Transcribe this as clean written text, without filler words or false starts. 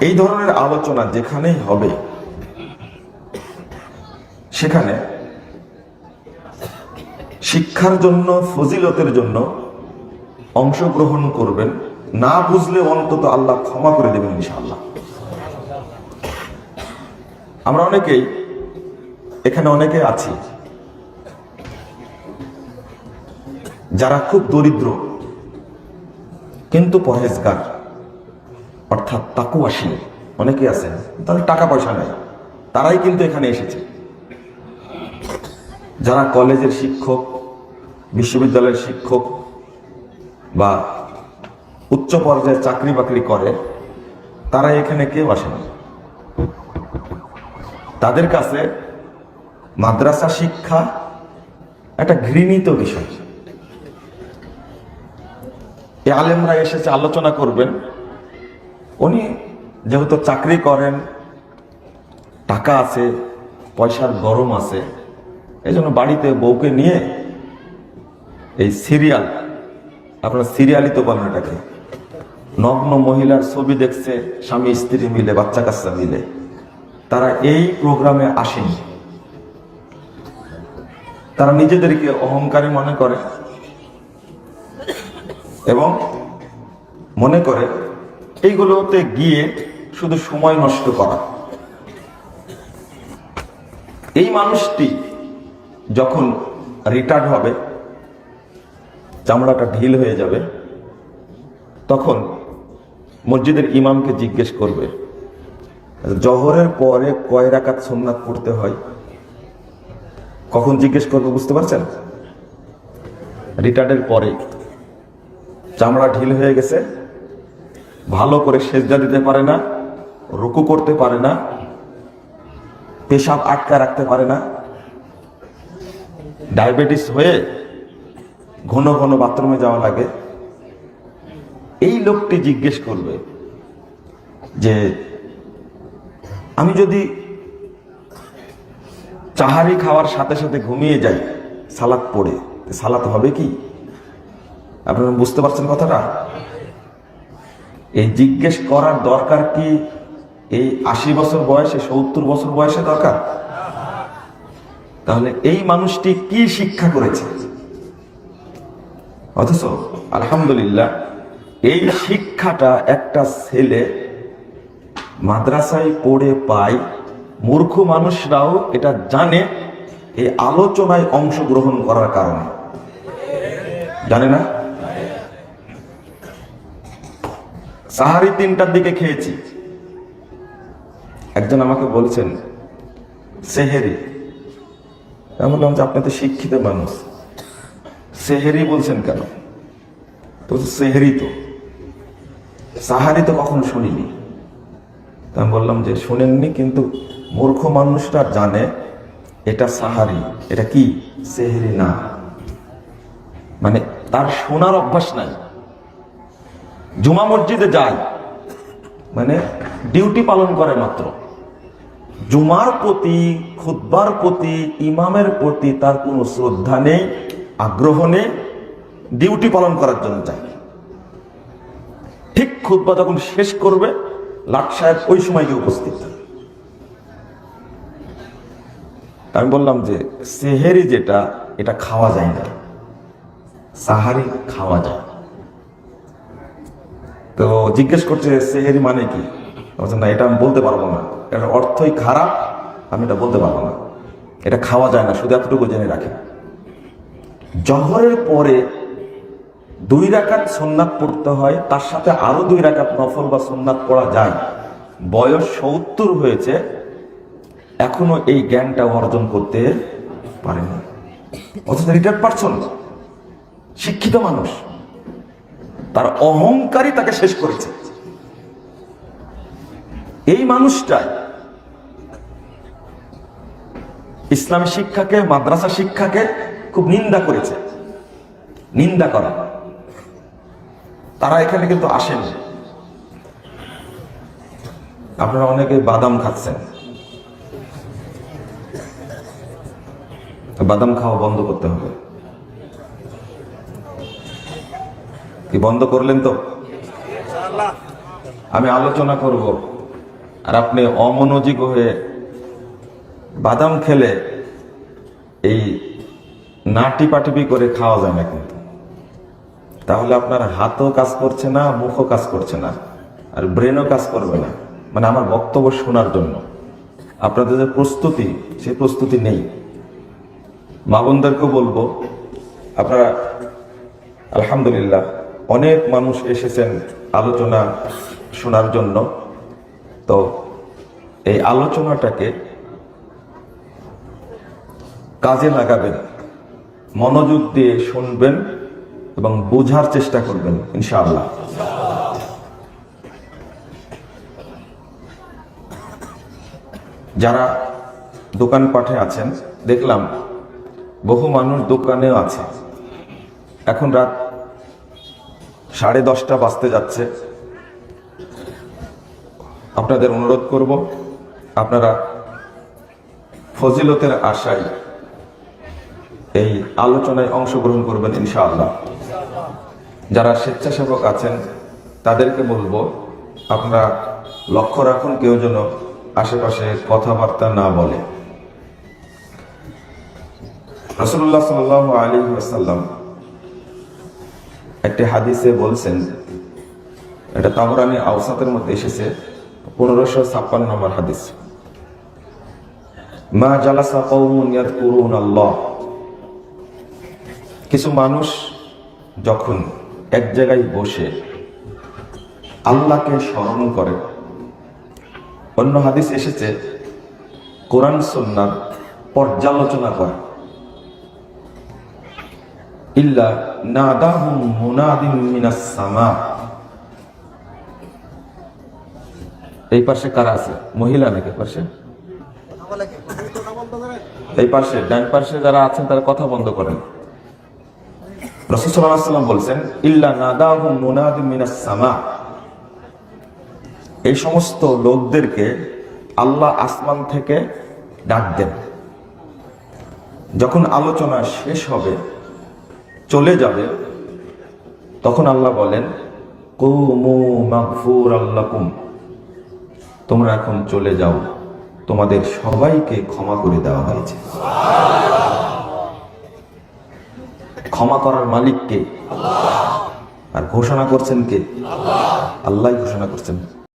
এই ধরনের আলোচনা যেখানেই হবে সেখানে শিক্ষার জন্য, ফজিলতের জন্য অংশগ্রহণ করবেন। না বুঝলে অন্তত আল্লাহ ক্ষমা করে দেবেন ইনশাআল্লাহ। আমরা অনেকেই এখানে অনেকে আছি যারা খুব দরিদ্র কিন্তু পরহেজগার, অর্থাৎ তাকওয়াশীল অনেকে আছেন, তাদের টাকা পয়সা নেই, তারাই কিন্তু এখানে এসেছে। যারা কলেজের শিক্ষক, বিশ্ববিদ্যালয়ের শিক্ষক বা উচ্চ পর্যায়ে চাকরি বাকরি করে, তারা এখানে কেউ আসেন। তাদের কাছে মাদ্রাসা শিক্ষা একটা ঘৃণিত বিষয়। এই আলেমরা এসেছে আলোচনা করবেন, উনি যেহেতু চাকরি করেন, টাকা আছে, পয়সার গরম আছে, এই জন্য বাড়িতে বউকে নিয়ে এই সিরিয়াল, আপনারা সিরিয়ালই তো বলেন এটাকে, নগ্ন মহিলার ছবি দেখছে স্বামী স্ত্রী মিলে, বাচ্চা কাচ্চা মিলে, তারা এই প্রোগ্রামে আসেনি। তারা নিজেদেরকে অহংকারী মনে করে এবং মনে করে এইগুলোতে গিয়ে শুধু সময় নষ্ট করা। এই মানুষটি যখন রিটায়ার্ড হবে, চামড়াটা ঢিল হয়ে যাবে, তখন মসজিদের ইমামকে জিজ্ঞেস করবে জোহরের পরে কয় রাকাত সুন্নাত পড়তে হয়। কখন জিজ্ঞেস করবে বুঝতে পারছেন? রিটায়ার্ডের পরে, চামড়া ঢিল হয়ে গেছে, ভালো করে সেজদা দিতে পারে না, রুকু করতে পারে না, পেশাব আটকা রাখতে পারে না, ডায়াবেটিস হয়ে ঘন ঘন বাথরুমে যাওয়া লাগে। এই লোকটি জিজ্ঞেস করবে যে আমি যদি চাহারি খাওয়ার সাথে সাথে ঘুমিয়ে যাই সালাত পড়ে, সালাত হবে কি? আপনারা বুঝতে পারছেন কথাটা? এই জিজ্ঞেস করার দরকার কি এই 80 বছর বয়সে, 70 বছর বয়সে দরকার? তাহলে এই মানুষটি কি শিক্ষা করেছে? অথচ আলহামদুলিল্লাহ এই শিক্ষাটা একটা ছেলে মাদ্রাসায় পড়ে পায়। মূর্খ মানুষরাও এটা জানে এই আলোচনায় অংশগ্রহণ করার কারণে। জানে না? সাহারি 3টার দিকে খেয়েছি, একজন আমাকে বলছেন সেহেরি। আমি বললাম যে আপনি তো শিক্ষিত মানুষ, সেহেরি বলছেন কেন? তো সেহেরি তো, সাহারি তো কখনো শুনিনি। তা আমি বললাম যে শুনেননি, কিন্তু মূর্খ মানুষটা জানে এটা সাহারি, এটা কি সেহেরি না। মানে তার শোনার অভ্যাস নাই। জুমা মসজিদে যায় মানে ডিউটি পালন করে মাত্র, জুমার প্রতি, খুতবার প্রতি, ইমামের প্রতি তার কোনো শ্রদ্ধা নেই, আগ্রহ নেই, ডিউটি পালন করার জন্য যায়। ঠিক খুতবা যখন শেষ করবে, লাট সাহেব ওই সময় গিয়ে উপস্থিত। আমি বললাম যে সেহেরি যেটা, এটা খাওয়া যায় না, সাহারি খাওয়া যায়। তো জিজ্ঞেস করছে সেহেরি মানে কি? বলছে না, এটা আমি বলতে পারবো না, এটার অর্থই খারাপ, আমি এটা বলতে পারবো না, এটা খাওয়া যায় না, শুধু এতটুকু জেনে রাখে। জোহরের পরে 2 রাকাত সুন্নাত পড়তে হয়, তার সাথে আরো 2 রাকাত নফল বা সুন্নাত পড়া যায়। বয়স 70 হয়েছে, এখনো এই জ্ঞানটা অর্জন করতে পারেনি। অথচ রিটায়ার্ড পারসন, শিক্ষিত মানুষ, তার অহংকারই তাকে শেষ করেছে। এই মানুষটাই ইসলামী শিক্ষাকে, মাদ্রাসা শিক্ষাকে খুব নিন্দা করেছে। নিন্দা করা, তারা এখানে কিন্তু আসেন। আপনারা অনেকে বাদাম খাচ্ছেন, বাদাম খাওয়া বন্ধ করতে হবে। কি বন্ধ করলেন তো? আমি আলোচনা করব আর আপনি অমনোযোগ হয়ে বাদাম খেলে এই না টিপাটিপি করে খাওয়া যায় না কিন্তু, তাহলে আপনার হাতও কাজ করছে না, মুখও কাজ করছে না, আর ব্রেনও কাজ করবে না। মানে আমার বক্তব্য শোনার জন্য আপনাদের যে প্রস্তুতি, সেই প্রস্তুতি নেই। মা বোনদেরকেও বলবো, আপনারা আলহামদুলিল্লাহ অনেক মানুষ এসেছেন আলোচনা শোনার জন্য। তো এই আলোচনাটাকে কাজে লাগাবেন, মনোযোগ দিয়ে শুনবেন এবং বোঝার চেষ্টা করবেন ইনশাআল্লাহ। যারা দোকানপাটে আছেন, দেখলাম বহু মানুষ দোকানেও আছে। এখন রাত 10:30 বাজতে যাচ্ছে। আপনাদের অনুরোধ করব, আপনারা ফজিলতের আশায় এই আলোচনায় অংশগ্রহণ করবেন ইনশাআল্লাহ। যারা স্বেচ্ছাসেবক আছেন তাদেরকে বলবো, আপনারা লক্ষ্য রাখুন কেউ যেন আশেপাশে কথাবার্তা না বলে। রাসূলুল্লাহ সাল্লাল্লাহু আলাইহি ওয়াসাল্লাম একটি হাদিসে বলছেন, এটা তাবরানী আওসাতের মধ্যে এসেছে, 1556 নম্বর হাদিস, মা জালাসা কওমুন ইয়াযকুরুনাল্লাহ, কিছু মানুষ যখন এক জায়গায় বসে আল্লাহকে স্মরণ করে, অন্য হাদিস এসেছে কোরআন সুন্নাহর পর্যালোচনা করে, ইল্লা নাদাহুম মুনাদিন মিনাস সামা। এই পাশে কারা আছে? মহিলা নাকি পাশে? এই পাশে ডান পাশে যারা আছেন তারা কথা বন্ধ করেন। রাসূল সাল্লাল্লাহু আলাইহি ওয়াসাল্লাম বলছেন, ইল্লা নাদাহুম মুনাদিন মিনাস সামা, এই সমস্ত লোকদেরকে আল্লাহ আসমান থেকে ডাক দেন। যখন আলোচনা শেষ হবে, চলে যাবে, তখন আল্লাহ বলেন, কুমু মাগফুরাল লাকুম, তোমরা এখন চলে যাও, তোমাদের সবাইকে ক্ষমা করে দেওয়া হয়েছে। ক্ষমা করার মালিক কে? আর ঘোষণা করছেন কে? আল্লাহ ঘোষণা করছেন।